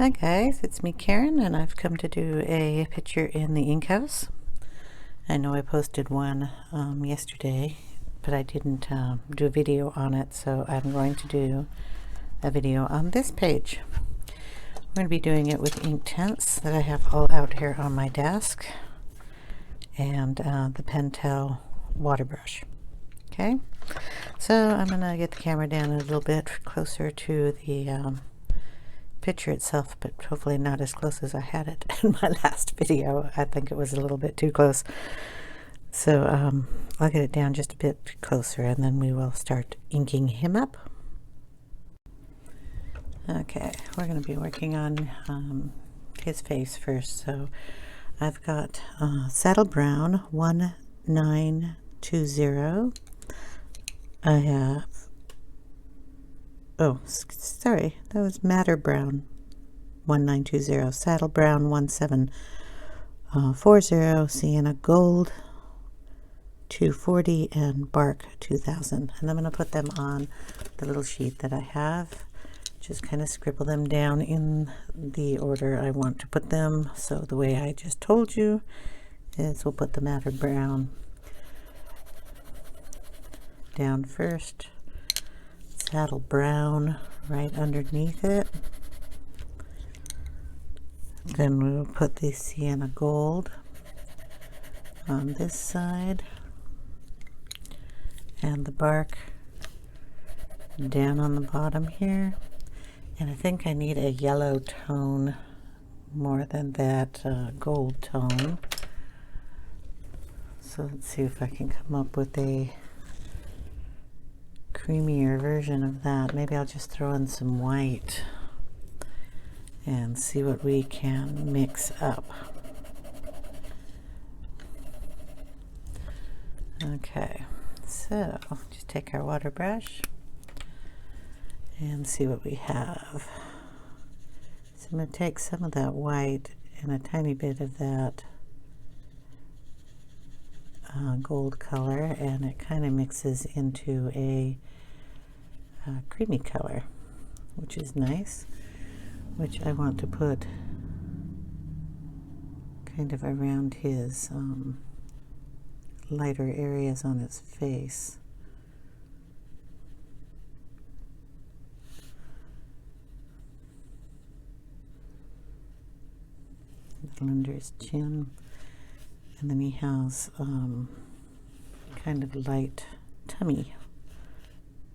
Hi guys, it's me Karen, and I've come to do a picture in the ink house. I know I posted one yesterday, but I didn't do a video on it, so I'm going to do a video on this page. I'm going to be doing it with Inktense that I have all out here on my desk, and the Pentel water brush. Okay, so I'm going to get the camera down a little bit closer to the picture itself, but hopefully not as close as I had it in my last video. I think it was a little bit too close. So I'll get it down just a bit closer and then we will start inking him up. Okay, we're going to be working on his face first. So I've got Saddle Brown 1920. I have, oh, sorry, that was Madder Brown 1920, Saddle Brown 1740, Sienna Gold 240, and Bark 2000. And I'm going to put them on the little sheet that I have. Just kind of scribble them down in the order I want to put them. So the way I just told you is we'll put the Madder Brown down first, Saddle Brown right underneath it. Then we will put the Sienna Gold on this side, and the Bark down on the bottom here. And I think I need a yellow tone more than that gold tone. So let's see if I can come up with a creamier version of that. Maybe I'll just throw in some white and see what we can mix up. Okay, so just take our water brush and see what we have. So I'm going to take some of that white and a tiny bit of that gold color, and it kind of mixes into a creamy color, which is nice, which I want to put kind of around his lighter areas on his face. Under his chin, and then he has kind of light tummy,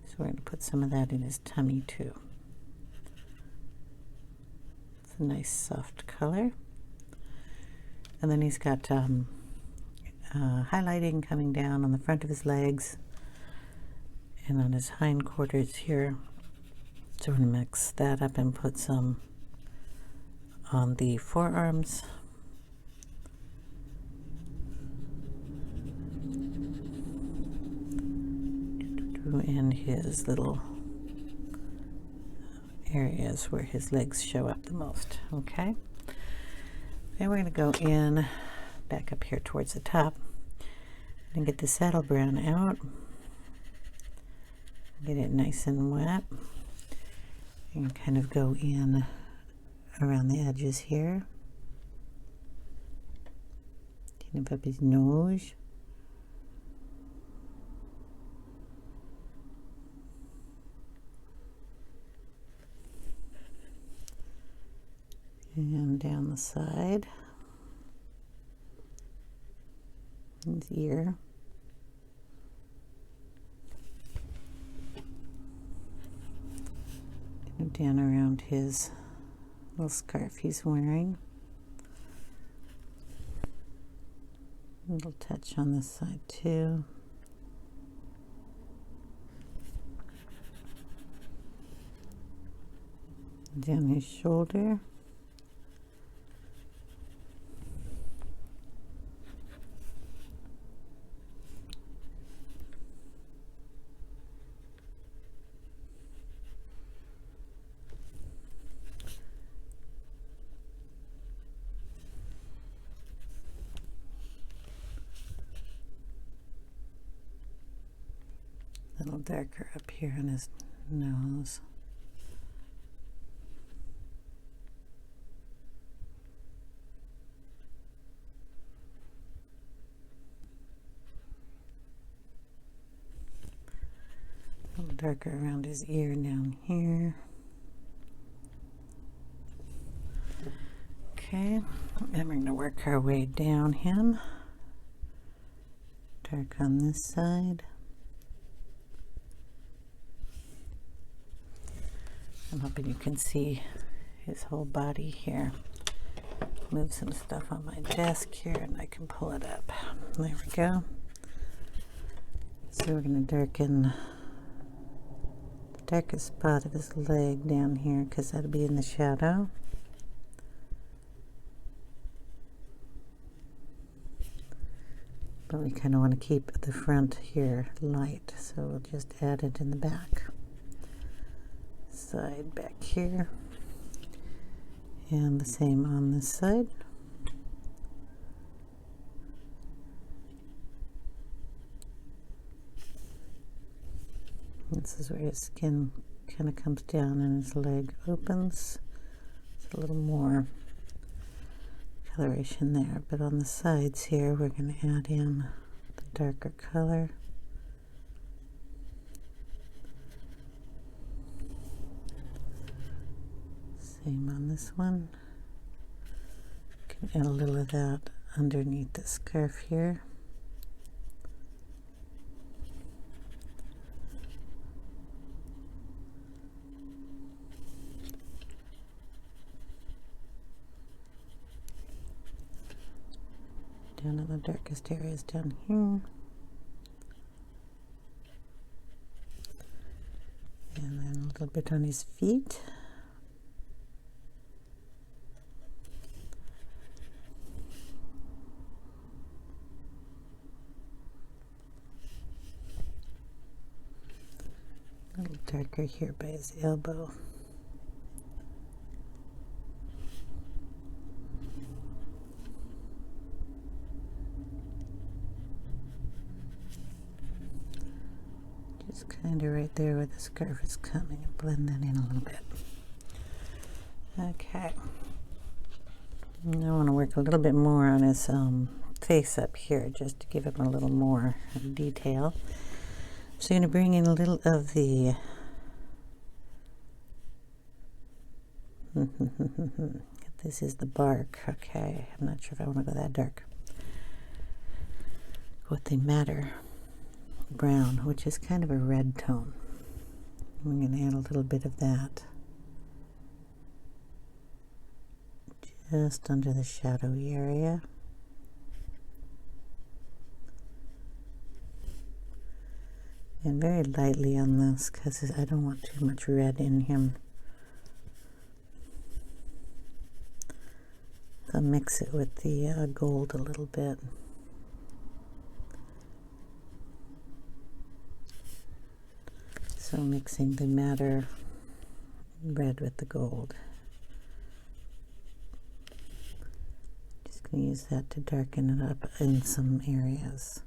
so we're going to put some of that in his tummy too. It's a nice soft color. And then he's got highlighting coming down on the front of his legs and on his hindquarters here. So we're going to mix that up and put some on the forearms. And his little areas where his legs show up the most. Okay. Then we're going to go in back up here towards the top and get the Saddle Brown out. Get it nice and wet. And kind of go in around the edges here. Kind of up his nose. And down the side. His ear. Kind of down around his little scarf he's wearing. A little touch on this side too. Down his shoulder. A little darker up here on his nose. darker around his ear down here. Okay, then we're going to work our way down him. Dark on this side. I'm hoping you can see his whole body here. Move some stuff on my desk here and I can pull it up. There we go. So we're going to darken the darkest spot of his leg down here because that'll be in the shadow. But we kind of want to keep the front here light, so we'll just add it in the back. Side back here. And the same on this side. This is where his skin kind of comes down and his leg opens. It's a little more coloration there, but on the sides here we're going to add in the darker color. Same on this one. Can add a little of that underneath the scarf here. Down in the darkest areas down here. And then a little bit on his feet. A little darker here by his elbow. Just kind of right there where the scarf is coming and blend that in a little bit. Okay. I want to work a little bit more on his face up here just to give him a little more detail. So I'm going to bring in a little of the this is the bark. Okay, I'm not sure if I want to go that dark. With the madder brown, which is kind of a red tone. I'm going to add a little bit of that just under the shadowy area. And very lightly on this because I don't want too much red in him. I'll mix it with the gold a little bit. So mixing the madder red with the gold. Just going to use that to darken it up in some areas.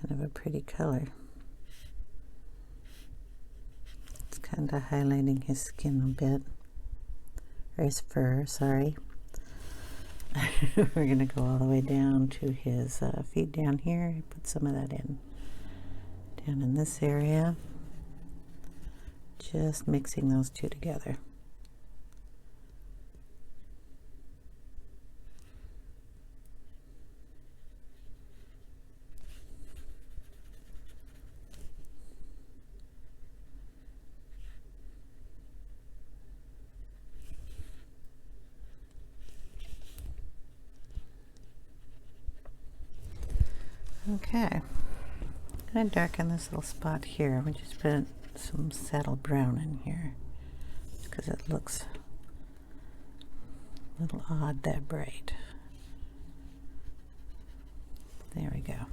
Kind of a pretty color. It's kind of highlighting his skin a bit, or his fur, sorry. We're going to go all the way down to his feet down here. Put some of that in. Down in this area. Just mixing those two together. Okay, I'm going to darken this little spot here. We just put some saddle brown in here because it looks a little odd that bright. There we go.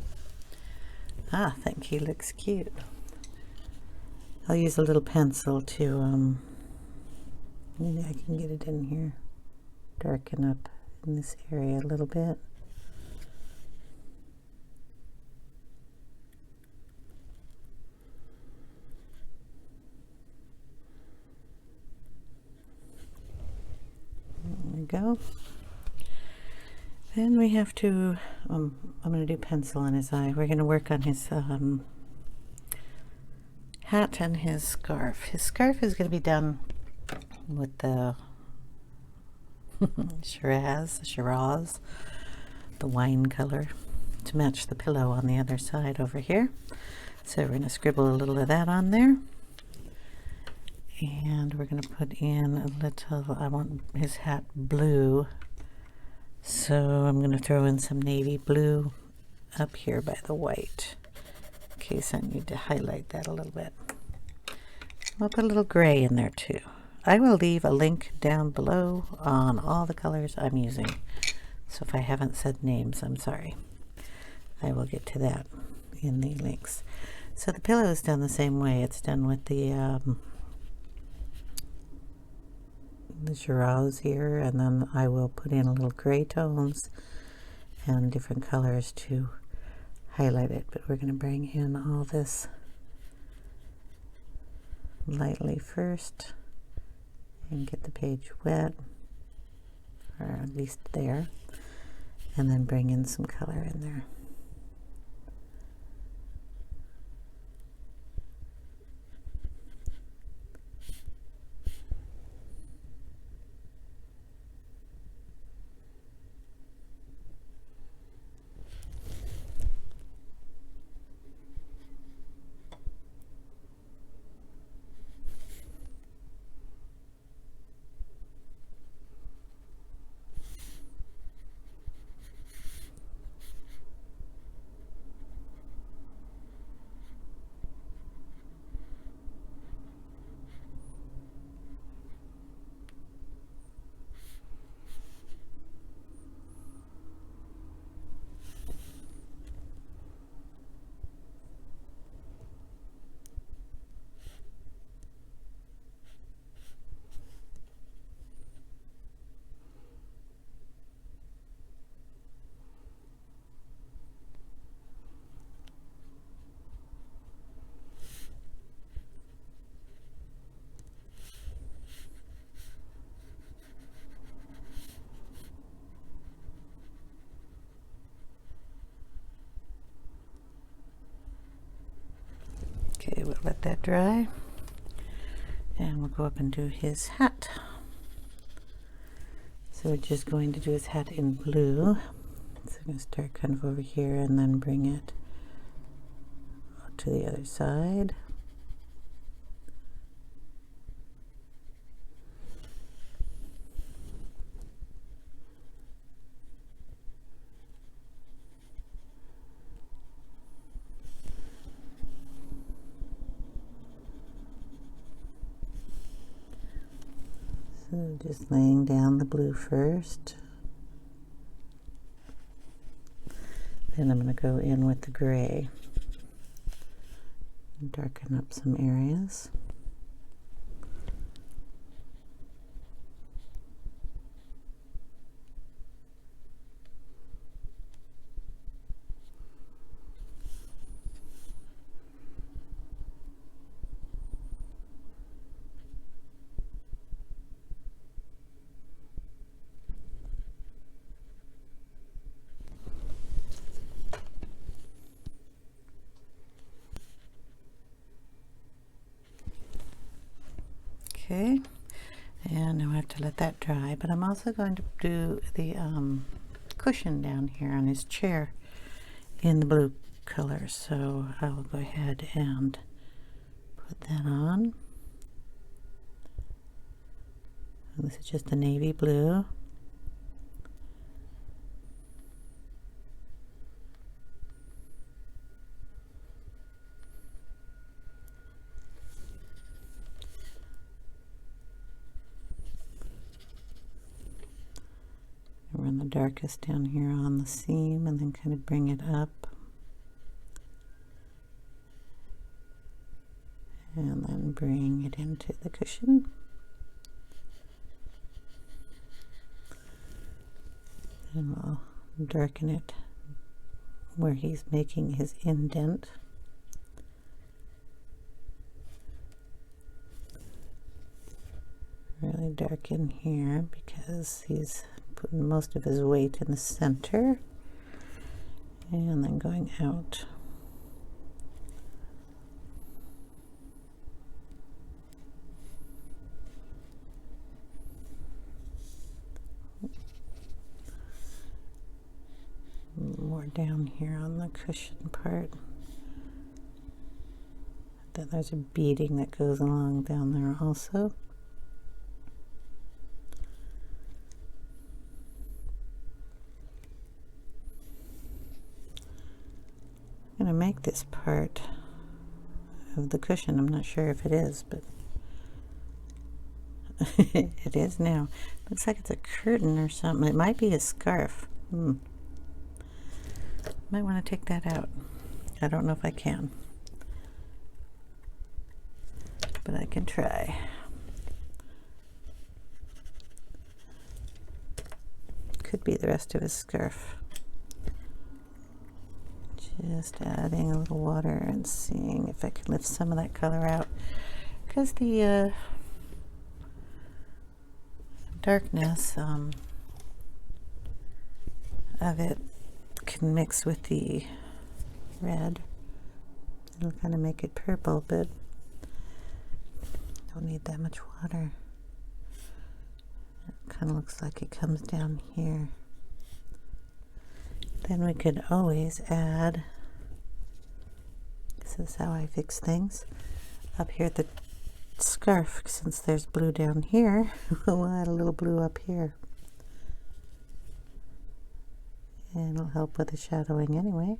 I think he looks cute. I'll use a little pencil to, maybe I can get it in here, darken up in this area a little bit. go. Then we have to, I'm going to do pencil on his eye. We're going to work on his hat and his scarf. His scarf is going to be done with the Shiraz, the wine color, to match the pillow on the other side over here. So we're going to scribble a little of that on there. And we're going to put in a little, I want his hat blue. So I'm going to throw in some navy blue up here by the white, in case I need to highlight that a little bit. I'll put a little gray in there too. I will leave a link down below on all the colors I'm using. So if I haven't said names, I'm sorry. I will get to that in the links. So the pillow is done the same way. It's done with the Shiraz here, and then I will put in a little gray tones and different colors to highlight it. But we're going to bring in all this lightly first and get the page wet, or at least there, and then bring in some color in there. Okay, we'll let that dry, and we'll go up and do his hat. So we're just going to do his hat in blue. So I'm going to start kind of over here and then bring it to the other side. So just laying down the blue first. Then I'm going to go in with the gray and darken up some areas. Okay, and now I have to let that dry, but I'm also going to do the cushion down here on his chair in the blue color. So I'll go ahead and put that on. And this is just a navy blue. Run the darkest down here on the seam and then kind of bring it up, and then bring it into the cushion. And we'll darken it where he's making his indent. really dark in here because he's putting most of his weight in the center and then going out. More down here on the cushion part. Then there's a beading that goes along down there also. I'm going to make this part of the cushion. I'm not sure if it is, but it is now. Looks like it's a curtain or something. It might be a scarf. Might want to take that out. I don't know if I can, but I can try. Could be the rest of his scarf. Just adding a little water and seeing if I can lift some of that color out, because the darkness of it can mix with the red. It'll kind of make it purple, but don't need that much water. It kind of looks like it comes down here. Then we could always add, this is how I fix things, up here at the scarf, since there's blue down here, we'll add a little blue up here. And it'll help with the shadowing anyway.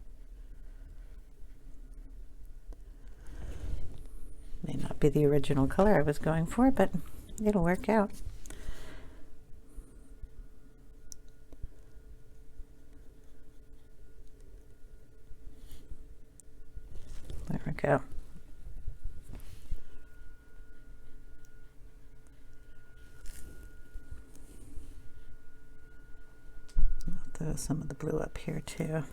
May not be the original color I was going for, but it'll work out. There we go. I'll throw some of the blue up here too.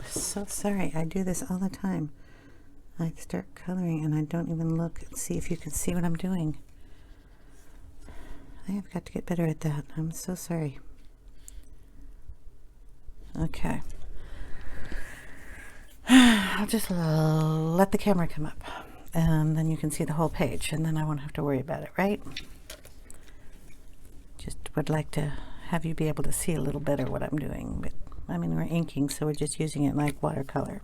So sorry, I do this all the time. I start coloring and I don't even look and see if you can see what I'm doing. I have got to get better at that. I'm so sorry. Okay. I'll just let the camera come up and then you can see the whole page and then I won't have to worry about it, right? Just would like to have you be able to see a little better what I'm doing, but I mean, we're inking, so we're just using it like watercolor.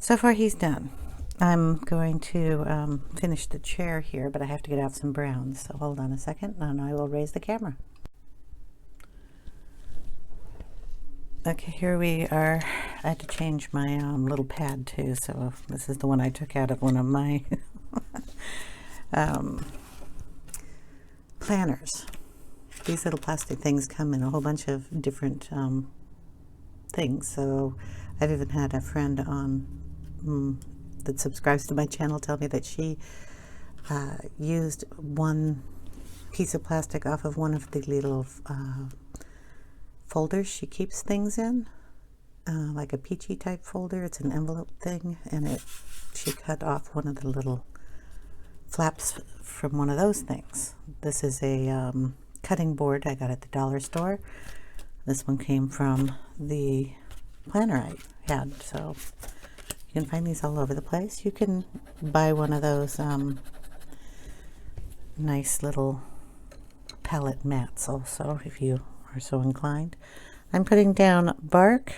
So far he's done. I'm going to finish the chair here, but I have to get out some browns. So hold on a second, and I will raise the camera. Okay, here we are. I had to change my little pad too, so this is the one I took out of one of my planners. These little plastic things come in a whole bunch of different things. So I've even had a friend on that subscribes to my channel tell me that she used one piece of plastic off of one of the little folders she keeps things in, like a peachy type folder. It's an envelope thing, and she cut off one of the little flaps from one of those things. This is a cutting board I got at the dollar store. This one came from the planner I had, so you can find these all over the place. You can buy one of those nice little palette mats also if you are so inclined. I'm putting down bark.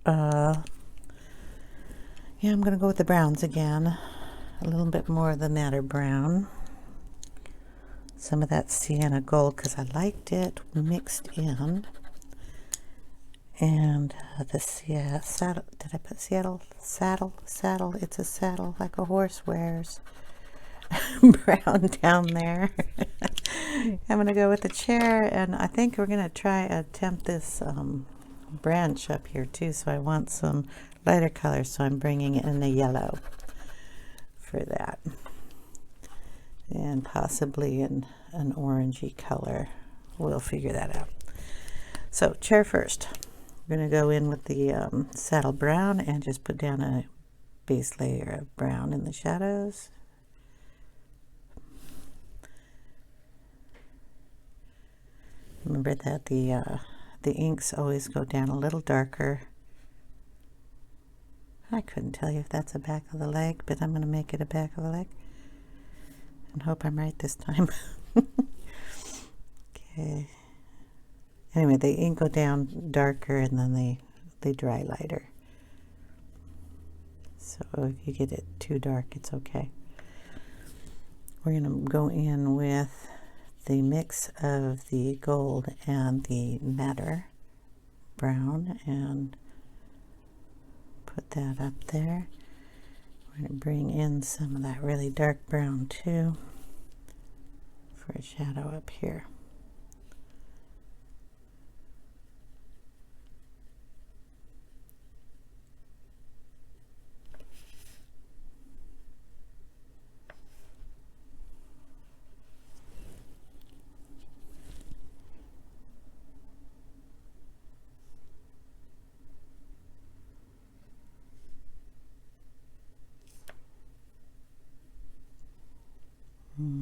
Yeah, I'm going to go with the browns again. A little bit more of the madder brown. Some of that Sienna Gold because I liked it mixed in. And the saddle, did I put saddle? It's a saddle like a horse wears. Brown down there. I'm going to go with the chair, and I think we're going to try attempt this branch up here too, so I want some lighter colors, so I'm bringing in the yellow. for that. And possibly an orangey color. We'll figure that out. So chair first. We're going to go in with the saddle brown and just put down a base layer of brown in the shadows. Remember that the inks always go down a little darker. I couldn't tell you if that's a back of the leg, but I'm going to make it a back of the leg and hope I'm right this time. Okay. Anyway, the ink go down darker and then they dry lighter. So if you get it too dark, it's okay. We're going to go in with the mix of the gold and the madder brown and put that up there. We're going to bring in some of that really dark brown too for a shadow up here.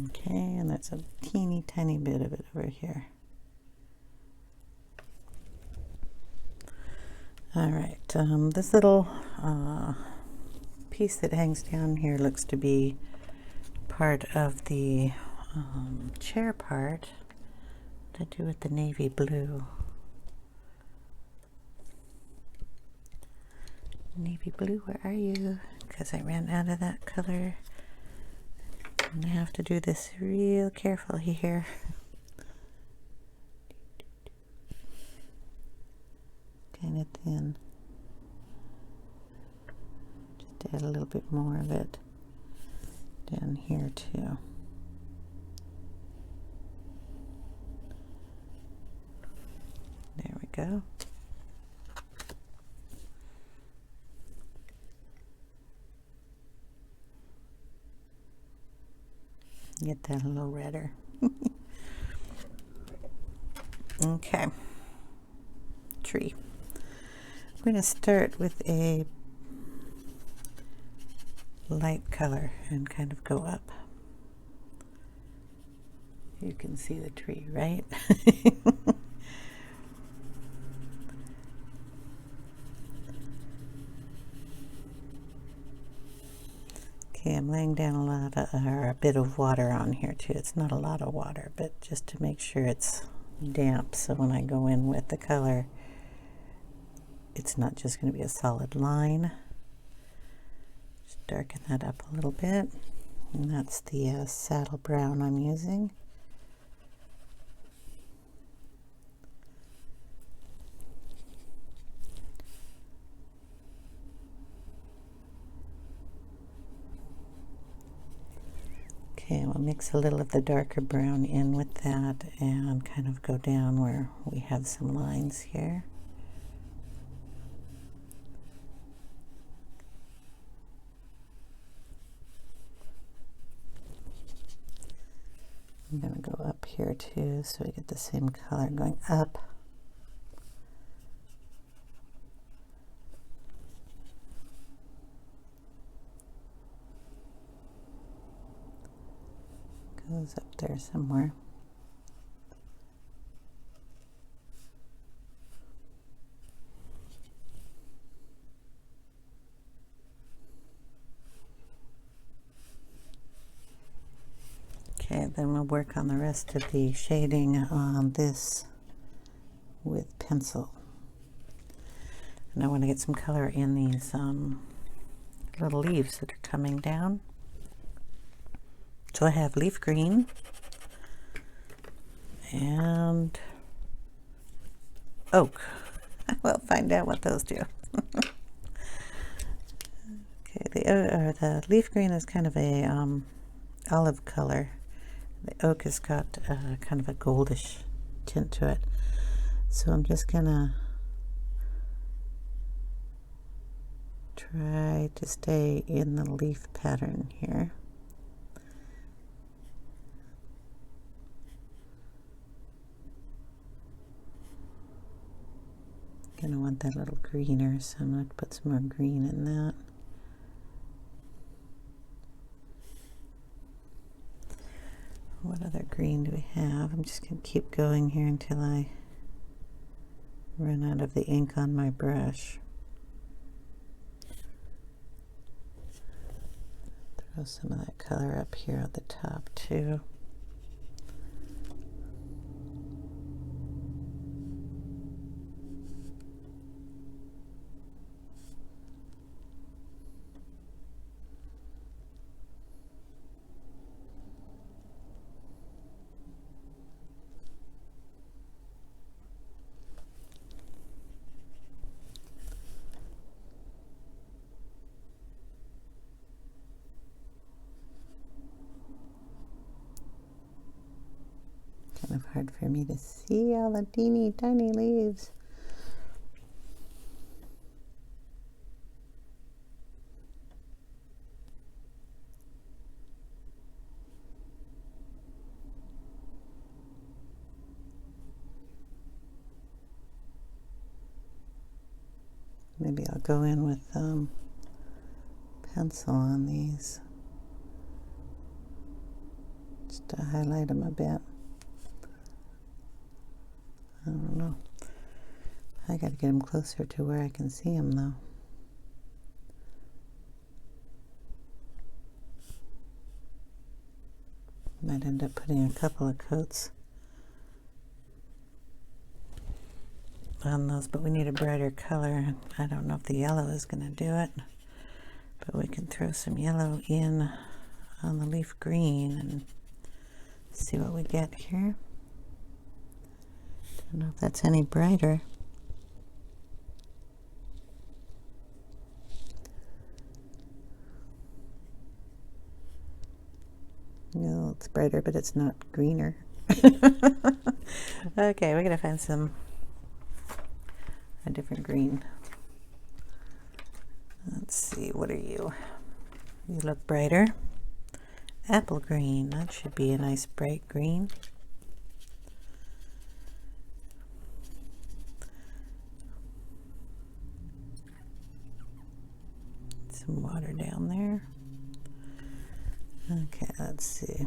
Okay, and that's a teeny tiny bit of it over here. All right, this little piece that hangs down here looks to be part of the chair part. What did I do with the navy blue? Navy blue, where are you? Because I ran out of that color. And I have to do this real carefully here. Kind of thin. Just add a little bit more of it down here too. There we go. Get that a little redder. Okay. Tree. I'm going to start with a light color and kind of go up. You can see the tree, right? Okay, I'm laying down a lot of, or a bit of water on here too. It's not a lot of water, but just to make sure it's damp, so when I go in with the color, it's not just going to be a solid line. Just darken that up a little bit, and that's the saddle brown I'm using. Okay, we'll mix a little of the darker brown in with that and kind of go down where we have some lines here. I'm going to go up here too so we get the same color going up. Goes up there somewhere. Okay, then we'll work on the rest of the shading on this with pencil. And I want to get some color in these little leaves that are coming down. So I have leaf green and oak. We'll find out what those do. Okay, the leaf green is kind of a olive color. The oak has got kind of a goldish tint to it. So I'm just gonna try to stay in the leaf pattern here. Gonna want that a little greener, so I'm going to put some more green in that. What other green do we have? I'm just going to keep going here until I run out of the ink on my brush. Throw some of that color up here at the top too. Kind of hard for me to see all the teeny tiny leaves. Maybe I'll go in with pencil on these just to highlight them a bit. I don't know. I got to get them closer to where I can see them though. Might end up putting a couple of coats on those, but we need a brighter color. I don't know if the yellow is going to do it, but we can throw some yellow in on the leaf green and see what we get here. Don't know if that's any brighter. No, it's brighter, but it's not greener. Okay, we're gonna find a different green. Let's see, what are you? You look brighter. Apple green, that should be a nice bright green. Some water down there. Okay, let's see.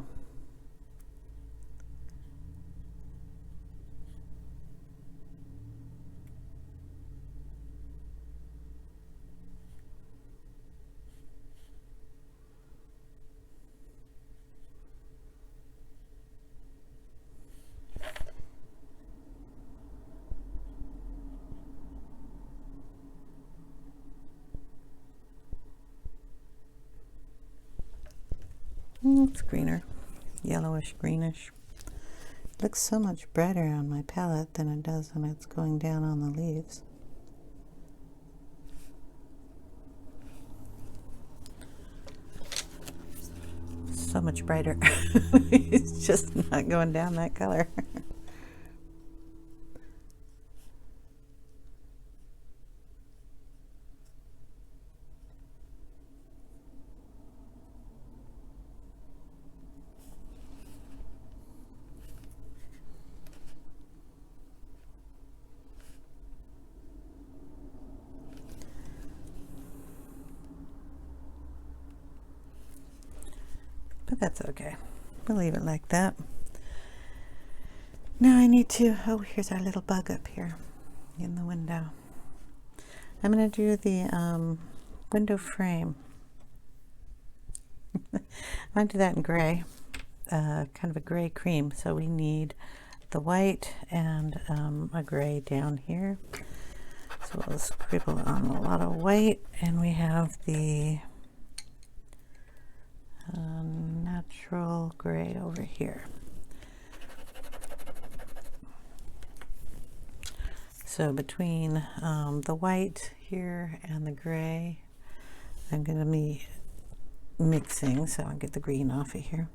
It's greener, yellowish greenish. It looks so much brighter on my palette than it does when it's going down on the leaves. So much brighter. It's just not going down that color. But that's okay. We'll leave it like that. Now I need to, oh, here's our little bug up here in the window. I'm going to do the window frame. I'm going to do that in gray, kind of a gray cream. So we need the white and a gray down here. So we'll scribble on a lot of white, and we have the natural gray over here. So between the white here and the gray, I'm going to be mixing, so I'll get the green off of here.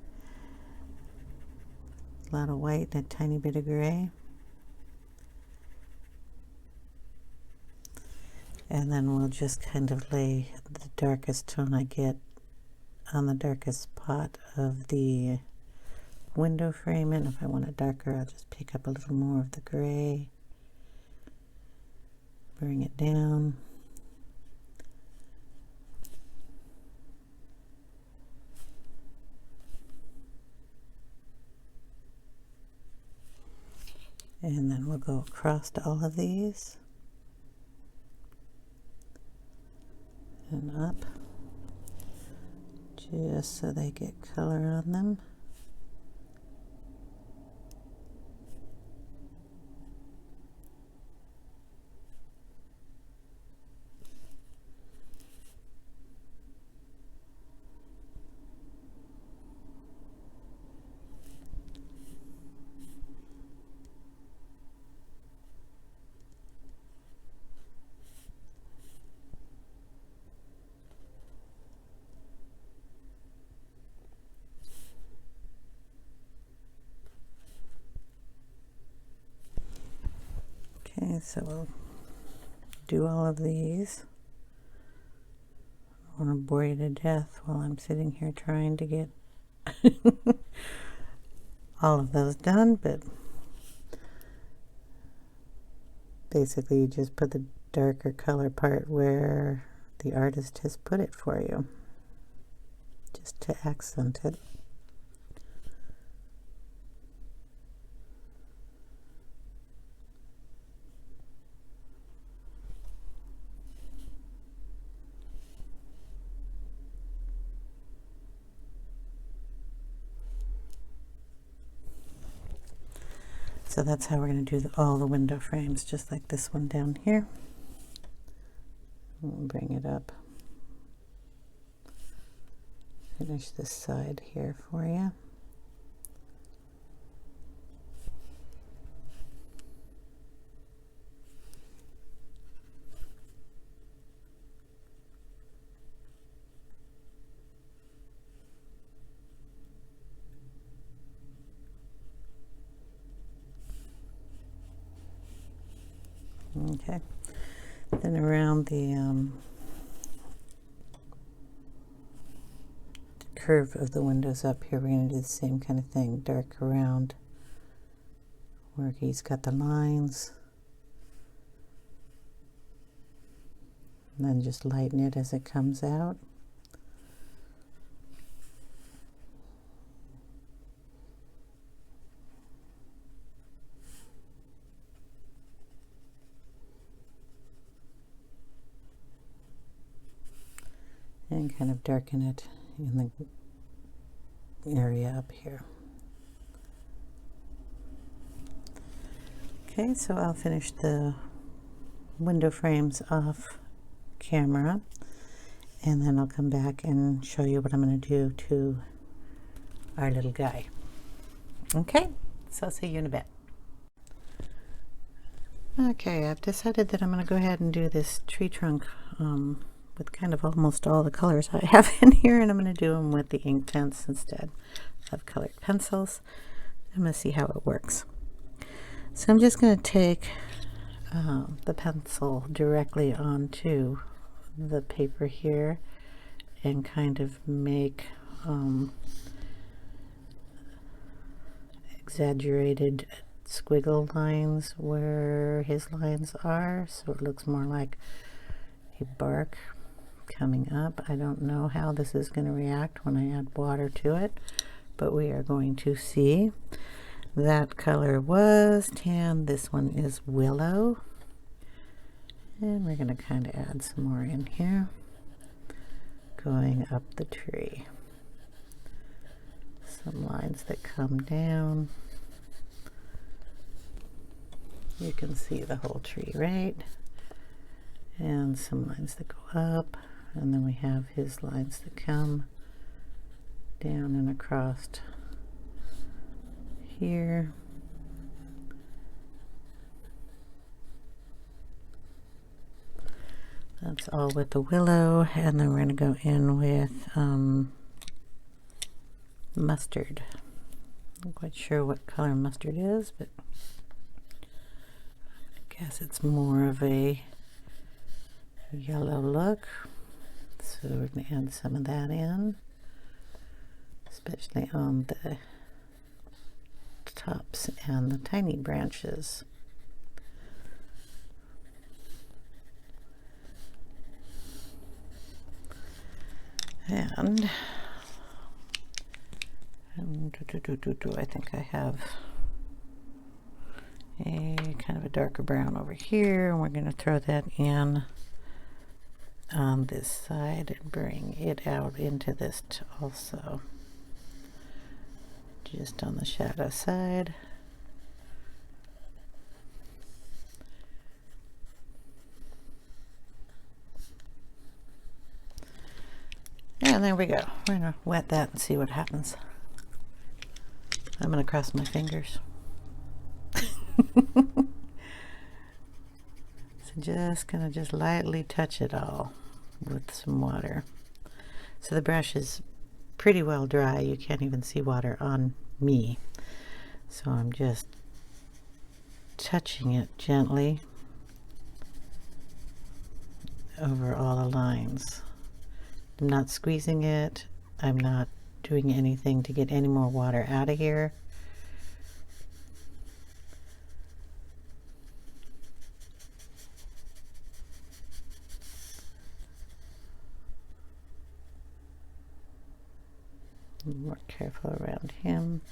A lot of white and a tiny bit of gray. And then we'll just kind of lay the darkest tone I get on the darkest spot of the window frame. And if I want it darker, I'll just pick up a little more of the gray, bring it down. And then we'll go across to all of these and up, just so they get color on them. Okay, so we'll do all of these. I want to bore you to death while I'm sitting here trying to get all of those done, but basically you just put the darker color part where the artist has put it for you, just to accent it. So that's how we're going to do all the window frames, just like this one down here. We'll bring it up. Finish this side here for you. Okay, then around the curve of the windows up here, we're going to do the same kind of thing, dark around where he's got the lines, and then just lighten it as it comes out. And kind of darken it in the area up here. Okay, so I'll finish the window frames off camera, and then I'll come back and show you what I'm going to do to our little guy. Okay, so I'll see you in a bit. Okay, I've decided that I'm going to go ahead and do this tree trunk with kind of almost all the colors I have in here, and I'm going to do them with the Inktense instead of colored pencils. I'm going to see how it works. So I'm just going to take the pencil directly onto the paper here and kind of make exaggerated squiggle lines where his lines are, so it looks more like a bark coming up. I don't know how this is going to react when I add water to it, but we are going to see. That color was tan, this one is willow, and we're going to kind of add some more in here going up the tree. Some lines that come down. You can see the whole tree, right? And some lines that go up, and then we have his lines that come down and across here. That's all with the willow, and then we're going to go in with mustard. I'm not quite sure what color mustard is, but I guess it's more of a yellow look. So we're going to add some of that in, especially on the tops and the tiny branches. And I think I have a kind of a darker brown over here, and we're going to throw that in on this side and bring it out into this also, just on the shadow side. And there we go. We're going to wet that and see what happens. I'm going to cross my fingers. So just going to lightly touch it all with some water. So the brush is pretty well dry. You can't even see water on me. So I'm just touching it gently over all the lines. I'm not squeezing it. I'm not doing anything to get any more water out of here. More careful around him.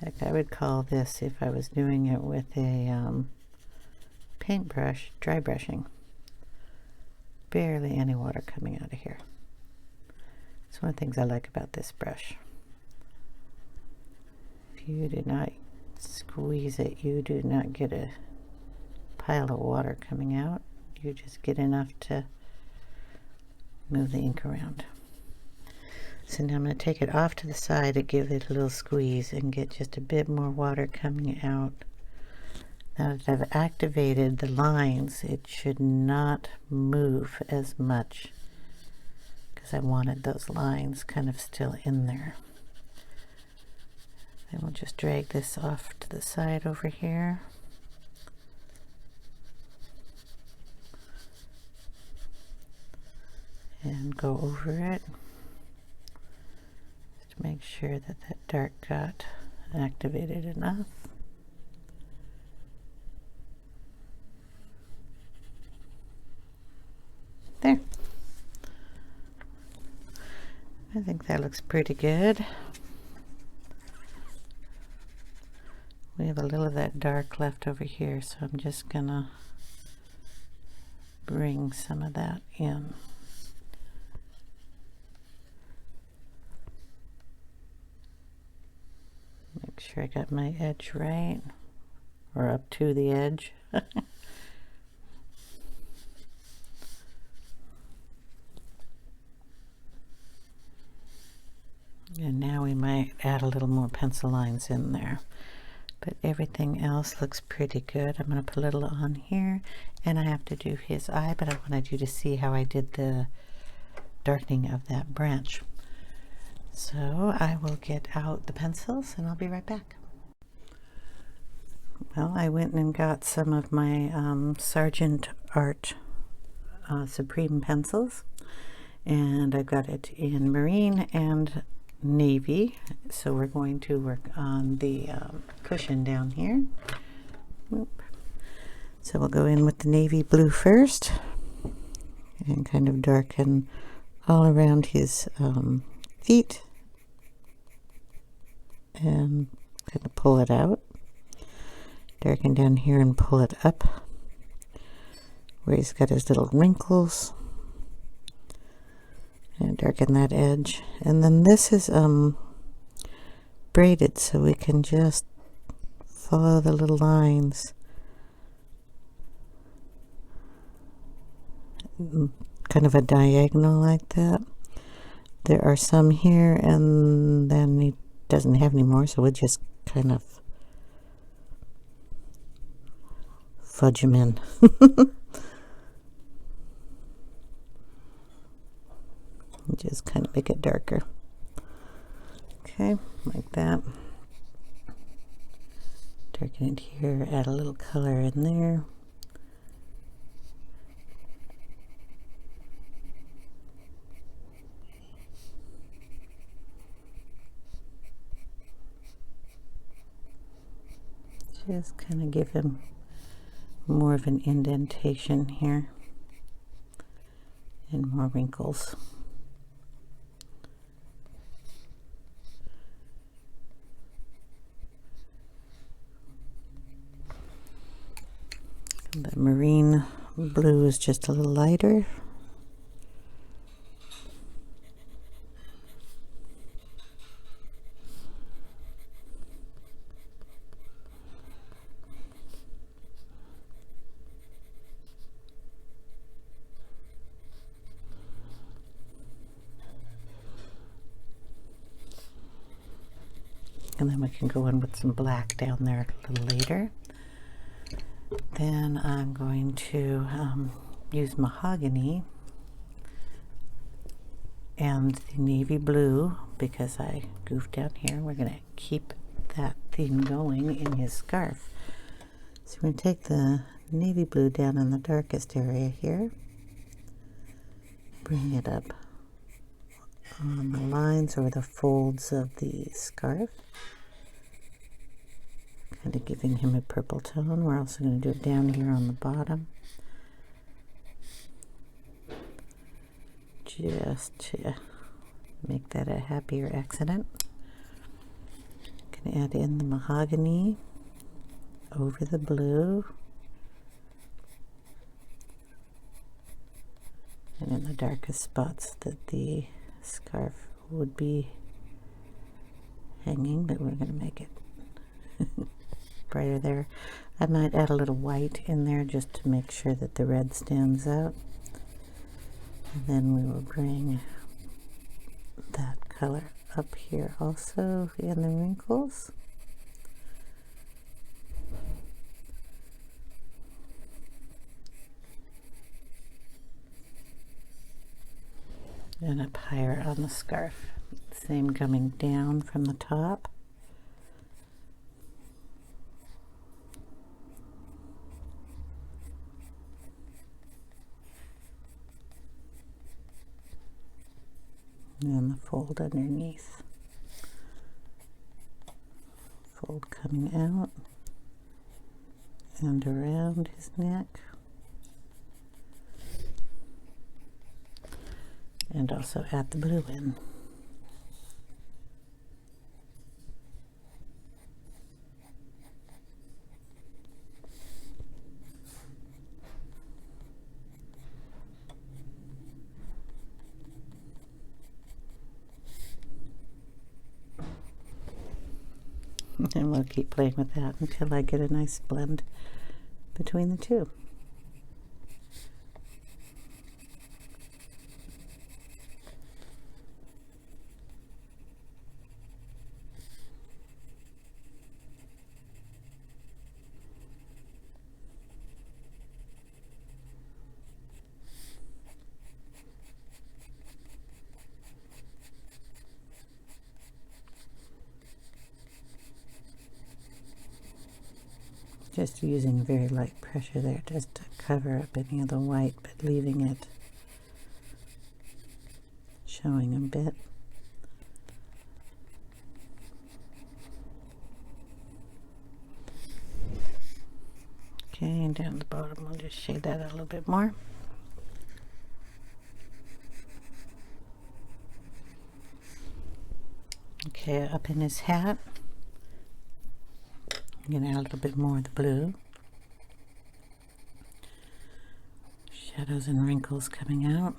In fact, I would call this, if I was doing it with a paintbrush, dry brushing. Barely any water coming out of here. It's one of the things I like about this brush. If you do not squeeze it, you do not get a pile of water coming out. You just get enough to move the ink around. So now I'm going to take it off to the side to give it a little squeeze and get just a bit more water coming out. Now that I've activated the lines, it should not move as much because I wanted those lines kind of still in there. Then we'll just drag this off to the side over here. And go over it just to make sure that that dark got activated enough. There. I think that looks pretty good. We have a little of that dark left over here, so I'm just gonna bring some of that in. Make sure I got my edge right, or up to the edge. And now we might add a little more pencil lines in there. But everything else looks pretty good. I'm going to put a little on here, and I have to do his eye, but I wanted you to see how I did the darkening of that branch. So I will get out the pencils and I'll be right back. Well, I went and got some of my Sargent Art Supreme pencils, and I got it in marine and navy. So we're going to work on the cushion down here. Oop. So we'll go in with the navy blue first and kind of darken all around his feet and kind of pull it out. Darken down here and pull it up where he's got his little wrinkles. And darken that edge. And then this is braided, so we can just follow the little lines. Kind of a diagonal like that. There are some here, and then he doesn't have any more, so we'll just kind of fudge them in. Just kind of make it darker. Okay, like that. Darken it here, add a little color in there. Just kind of give him more of an indentation here and more wrinkles. The marine blue is just a little lighter. And then we can go in with some black down there a little later. Then I'm going to use Mahogany and the navy blue because I goofed down here. We're going to keep that theme going in his scarf. So we're going to take the navy blue down in the darkest area here, bring it up on the lines or the folds of the scarf, kind of giving him a purple tone. We're also going to do it down here on the bottom, just to make that a happier accident. Going to add in the mahogany over the blue, and in the darkest spots that the scarf would be hanging, but we're going to make it brighter there. I might add a little white in there just to make sure that the red stands out. And then we will bring that color up here also in the wrinkles. And up higher on the scarf. Same coming down from the top. And the fold underneath. Fold coming out and around his neck. And also add the blue in. And we'll keep playing with that until I get a nice blend between the two. Just using very light pressure there just to cover up any of the white, but leaving it showing a bit. Okay, and down the bottom we'll just shade that out a little bit more. Okay, up in his hat, I'm going to add a little bit more of the blue. Shadows and wrinkles coming out.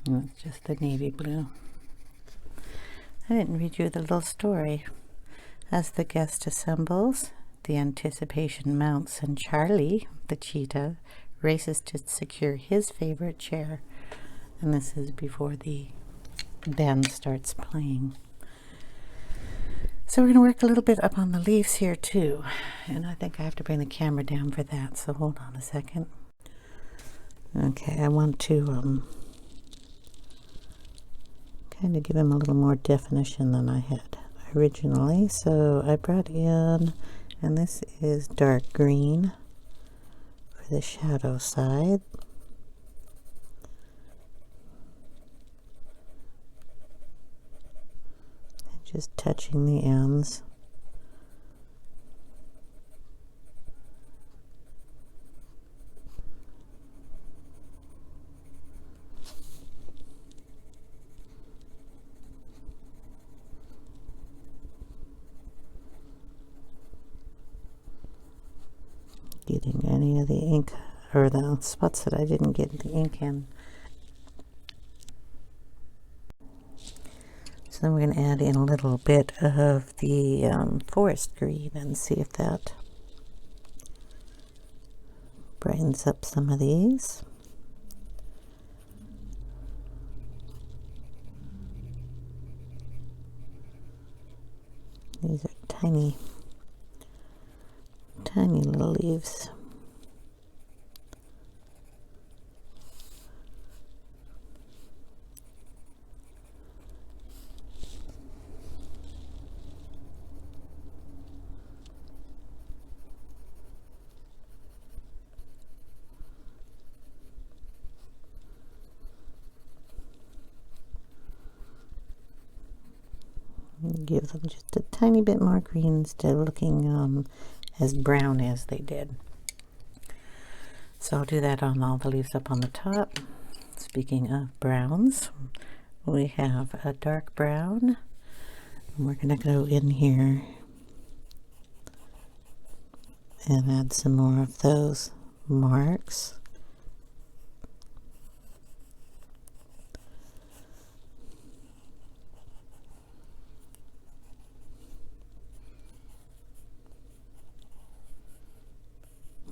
And it's just the navy blue. I didn't read you the little story. As the guest assembles, the anticipation mounts, and Charlie, the cheetah, races to secure his favorite chair. And this is before the band starts playing. So we're going to work a little bit up on the leaves here too. And I think I have to bring the camera down for that, so hold on a second. Okay, I want to kind of give him a little more definition than I had originally. So I brought in, and this is dark green for the shadow side. Just touching the ends. Getting any of the ink or the spots that I didn't get the ink in. So then we're going to add in a little bit of the forest green and see if that brightens up some of these. These are tiny, tiny little leaves. Give them just a tiny bit more green instead of looking as brown as they did. So I'll do that on all the leaves up on the top. Speaking of browns, we have a dark brown, and we're going to go in here and add some more of those marks.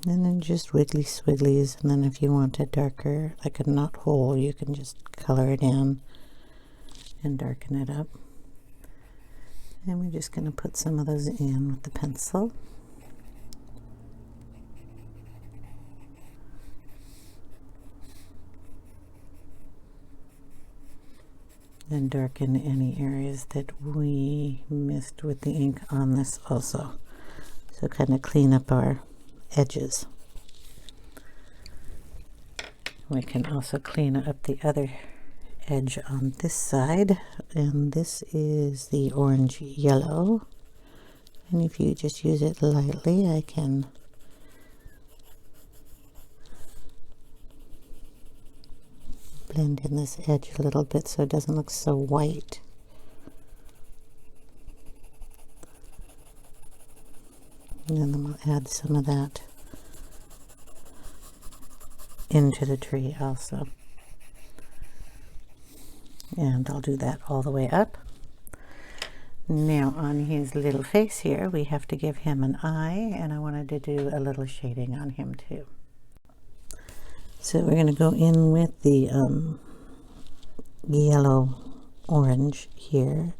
And then just wiggly swigglies, and then if you want a darker, like a knot hole, you can just color it in and darken it up. And we're just going to put some of those in with the pencil. And darken any areas that we missed with the ink on this also. So kind of clean up our edges. We can also clean up the other edge on this side, and this is the orange yellow, and if you just use it lightly, I can blend in this edge a little bit so it doesn't look so white. And then we'll add some of that into the tree also. And I'll do that all the way up. Now on his little face here, we have to give him an eye, and I wanted to do a little shading on him too. So we're going to go in with the yellow orange here.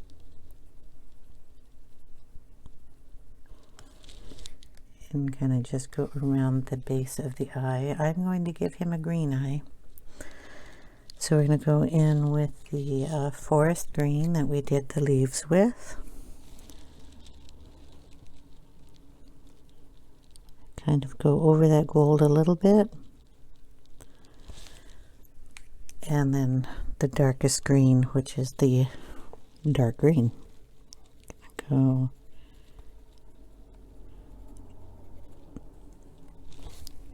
And kind of just go around the base of the eye. I'm going to give him a green eye. So we're going to go in with the forest green that we did the leaves with. Kind of go over that gold a little bit. And then the darkest green, which is the dark green. Go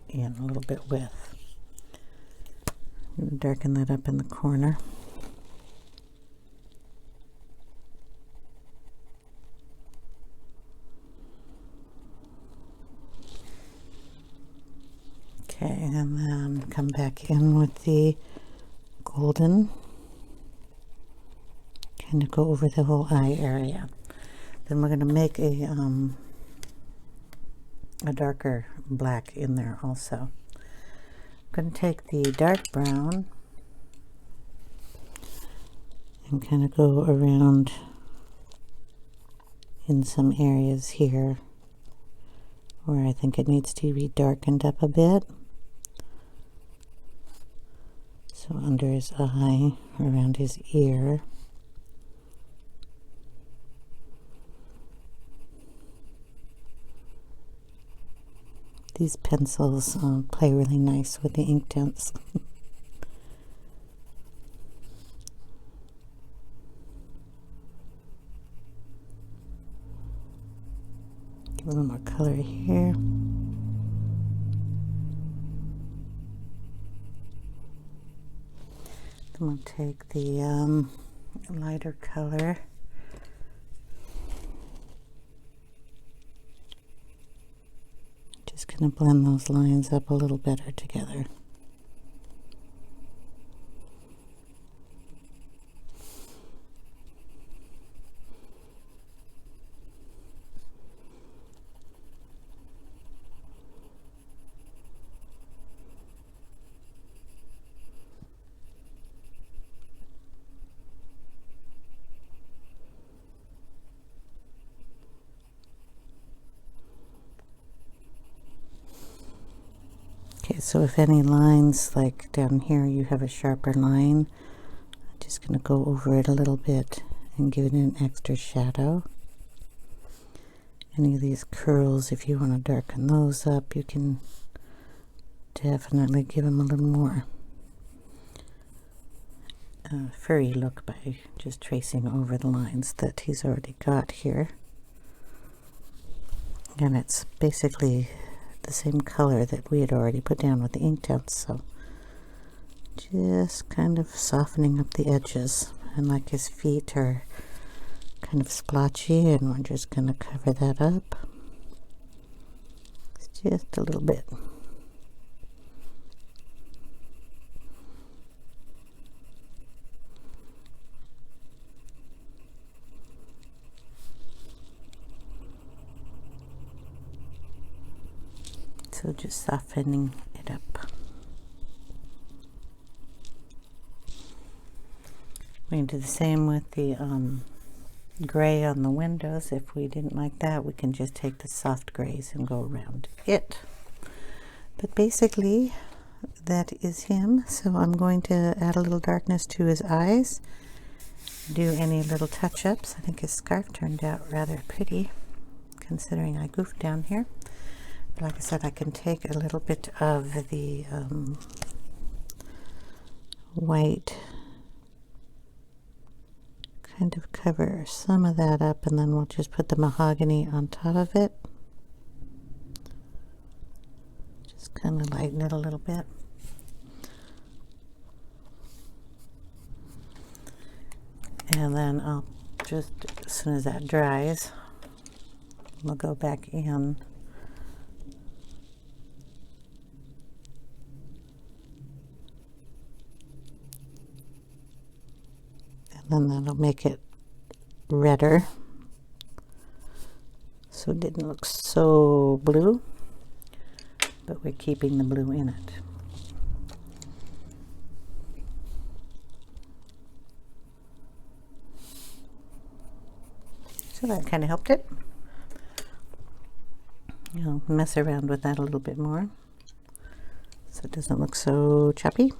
in a little bit with. I'm going to darken that up in the corner. Okay, and then come back in with the golden. Kind of go over the whole eye area. Then we're going to make a darker black in there also. I'm going to take the dark brown can kind of go around in some areas here where I think it needs to be darkened up a bit. So under his eye, around his ear. These pencils play really nice with the Inktense. Give a little more color here. Then we'll take the lighter color. Just going to blend those lines up a little better together. Okay, so if any lines, like down here you have a sharper line, I'm just going to go over it a little bit and give it an extra shadow. Any of these curls, if you want to darken those up, you can definitely give them a little more furry look by just tracing over the lines that he's already got here. And it's basically the same color that we had already put down with the Inktense, so just kind of softening up the edges. And like his feet are kind of splotchy, and we're just going to cover that up just a little bit. So just softening it up. We can do the same with the gray on the windows. If we didn't like that, we can just take the soft grays and go around it. But basically, that is him. So I'm going to add a little darkness to his eyes, do any little touch-ups. I think his scarf turned out rather pretty, considering I goofed down here. Like I said, I can take a little bit of the white, kind of cover some of that up, and then we'll just put the mahogany on top of it. Just kind of lighten it a little bit. And then I'll just, as soon as that dries, we'll go back in. And that'll make it redder, so it didn't look so blue, but we're keeping the blue in it. So that kind of helped it. I'll mess around with that a little bit more so it doesn't look so choppy.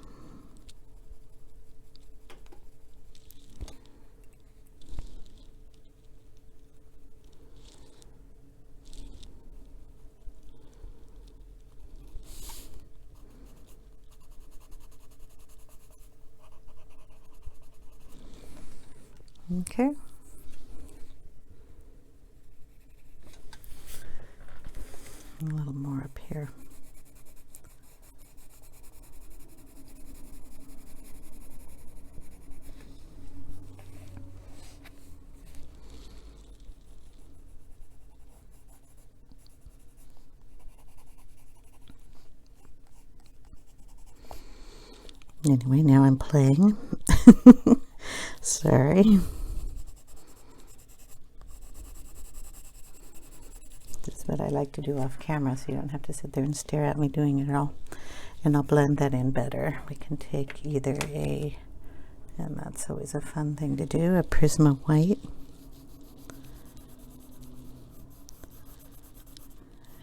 Okay. A little more up here. Anyway, now I'm playing. Sorry. This is what I like to do off camera, so you don't have to sit there and stare at me doing it all. And I'll blend that in better. We can take either a And that's always a fun thing to do, a Prisma white.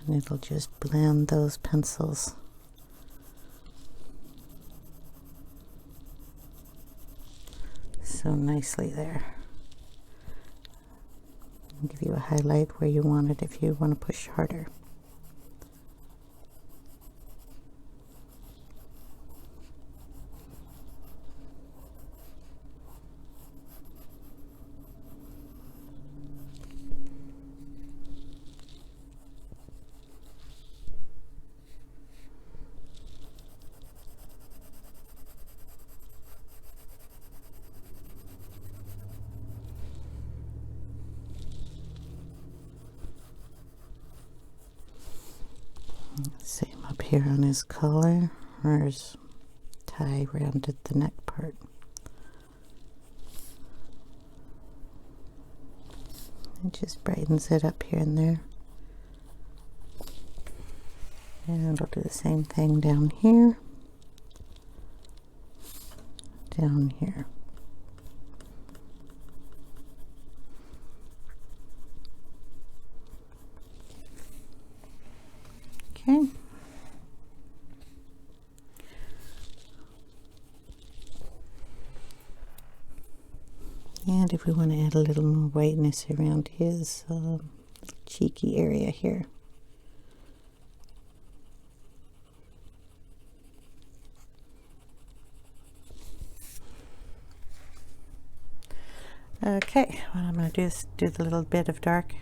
And it'll just blend those pencils. So nicely there. I'll give you a highlight where you want it if you want to push harder. Same up here on his collar, or his tie around at the neck part. It just brightens it up here and there. And I'll do the same thing down here, down here. Okay. And if we want to add a little more whiteness around his cheeky area here. Okay, what I'm going to do is do the little bit of dark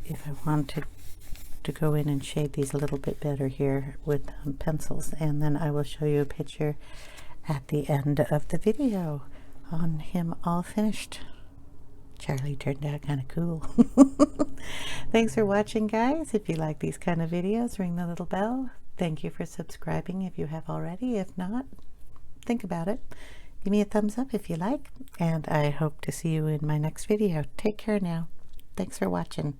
if I wanted to go in and shade these a little bit better here with pencils, and then I will show you a picture at the end of the video on him all finished. Charlie turned out kind of cool. Thanks for watching, guys. If you like these kind of videos, ring the little bell. Thank you for subscribing if you have already. If not, think about it. Give me a thumbs up if you like, and I hope to see you in my next video. Take care now. Thanks for watching.